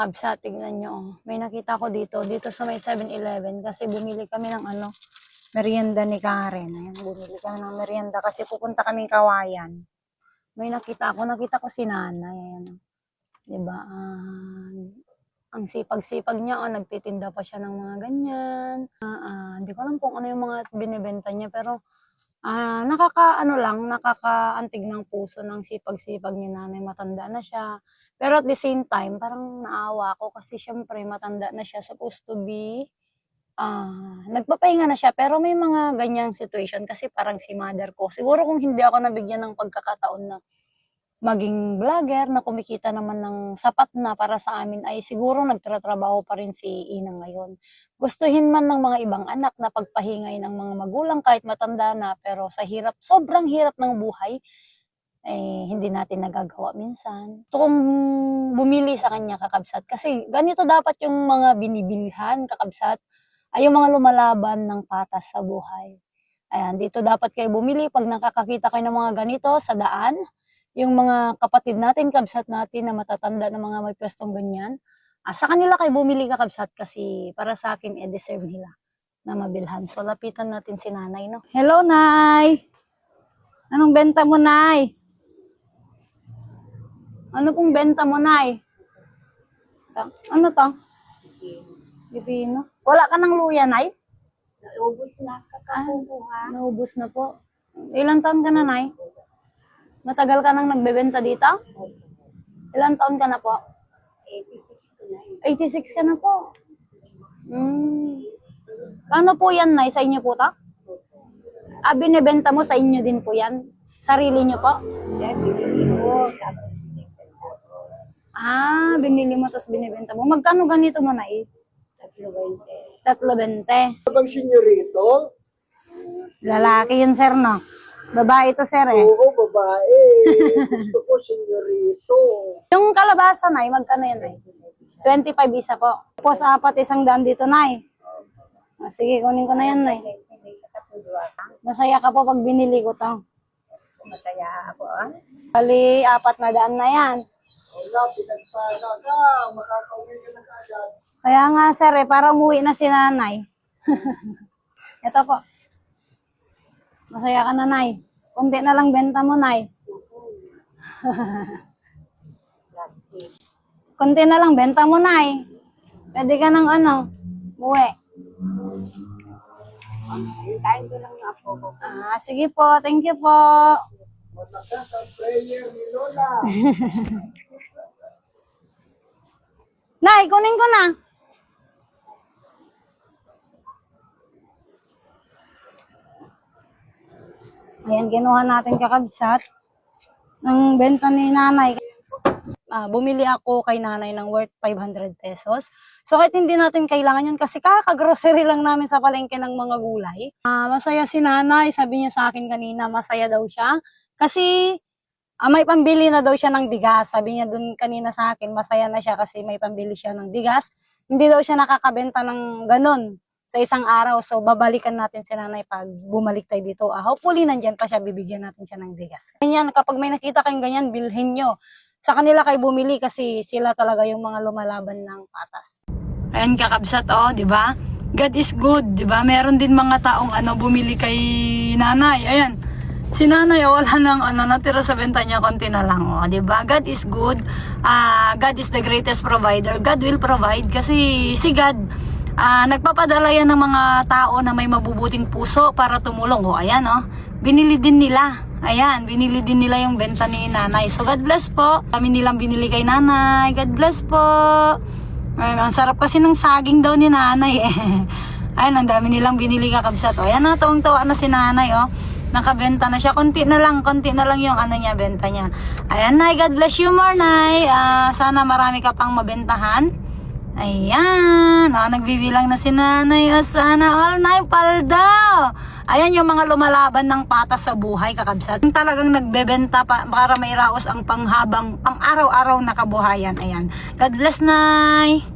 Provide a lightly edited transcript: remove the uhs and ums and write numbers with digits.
Kabsa, tignan nyo. May nakita ko dito sa may 7-Eleven kasi bumili kami ng merienda ni Karen. Ayan, bumili kami ng merienda kasi pupunta kaming Kawayan. May nakita ko si nanay. Ayan. Diba? Ang sipag-sipag niya, nagtitinda pa siya ng mga ganyan. Hindi ko alam kung ano yung mga binibenta niya, pero nakakaantig ng puso ng sipag-sipag ni nanay. Matanda na siya. Pero at the same time, parang naawa ako kasi syempre matanda na siya, supposed to be, nagpapahinga na siya. Pero may mga ganyang situation kasi parang si mother ko. Siguro kung hindi ako nabigyan ng pagkakataon na maging vlogger, na kumikita naman ng sapat na para sa amin, ay siguro nagtatrabaho pa rin si Inang ngayon. Gustuhin man ng mga ibang anak na pagpahingay ng mga magulang kahit matanda na, pero sa hirap, sobrang hirap ng buhay, hindi natin nagagawa minsan. Gusto kong bumili sa kanya, kakabsat, kasi ganito dapat yung mga binibilhan, kakabsat, ay yung mga lumalaban ng patas sa buhay. Ayan, dito dapat kayo bumili pag nakakakita kayo ng mga ganito sa daan. Yung mga kapatid natin, kabsat natin na matatanda na mga may pwestong ganyan, sa kanila kayo bumili, kakabsat, kasi para sa akin, deserve nila na mabilhan. So, lapitan natin si nanay, no? Hello, Nay! Anong benta mo, Nay? Ano pong benta mo, Nay? Ano to? Pipino. Wala ka ng luya, Nay? Naubos na kakakuha. Naubos na po. Ilang taon ka na, Nay? Matagal ka nang nagbebenta dito? Ilang taon ka na po? 86 ka na po. Ano po yan, Nay? Sa inyo po to? Binibenta mo sa inyo din po yan? Sarili nyo po? Binili mo tapos binibenta mo. Magkano ganito mo, Nay? 3.20. 3.20. Bang senyorito? Lalaki yun, sir, no? Babae to, sir, eh. Oo, babae. Gusto ko senyorito. Yung kalabasa, Nay, magkano yan, Nay? 25 isa po. Tapos 4, 100 dito, Nay. Sige, kunin ko na yan, Nay. Masaya ka po pag binili ko to. Masaya ako, Bali, 400 na yan. Wala, pinagpala ka. Makakauwi ka na kaagad. Kaya nga, sir, para umuwi na si nanay. Ito po. Masaya ka na, Nay. Kunti na lang benta mo, Nay. Kunti na lang benta mo, Nay. Pwede ka ng umuwi. Hintayin ko lang yung apo ko. Sige po. Thank you po. Malakas ang prayer ni Lola. Nay, kunin ko na. Ayan, kinuha natin, kakabsat ng benta ni nanay. Bumili ako kay nanay ng worth 500 pesos. So, kahit hindi natin kailangan yun kasi kaka-grocery lang namin sa palengke ng mga gulay. Masaya si nanay. Sabi niya sa akin kanina, masaya daw siya. Kasi may pambili na daw siya ng bigas. Sabi niya dun kanina sa akin, masaya na siya kasi may pambili siya ng bigas. Hindi daw siya nakakabenta ng ganun sa isang araw. So, babalikan natin si nanay pag bumalik tayo dito. Hopefully, nandyan pa siya, bibigyan natin siya ng bigas. Ganyan, kapag may nakita kayong ganyan, bilhin nyo. Sa kanila kayo bumili kasi sila talaga yung mga lumalaban ng patas. Ayan, kakabsat, di ba? God is good, di ba? Meron din mga taong bumili kay nanay. Ayan. Si nanay, wala nang natira sa benta niya, konti na lang, di ba? God is good. God is the greatest provider. God will provide kasi si God, nagpapadala yan ng mga tao na may mabubuting puso para tumulong. Ayan, binili din nila. Ayan, binili din nila yung benta ni nanay. So, God bless po. Kami nilang binili kay nanay. God bless po. Ayan, ang sarap kasi ng saging daw ni nanay, Ayan, ang dami nilang binili, kakabsat. Ayan, tuwang-tuwa na si nanay, Nakabenta na siya. Konti na lang yung niya, benta niya. Ayan, Nay, God bless you more, Nay. Sana marami ka pang mabentahan. Ayan, nagbibilang na si nanay. Sana all, Nay, palda. Ayan yung mga lumalaban ng patas sa buhay, kakabsat. Talagang nagbebenta para mairaos ang pang araw-araw na kabuhayan. Ayan. God bless, Nay.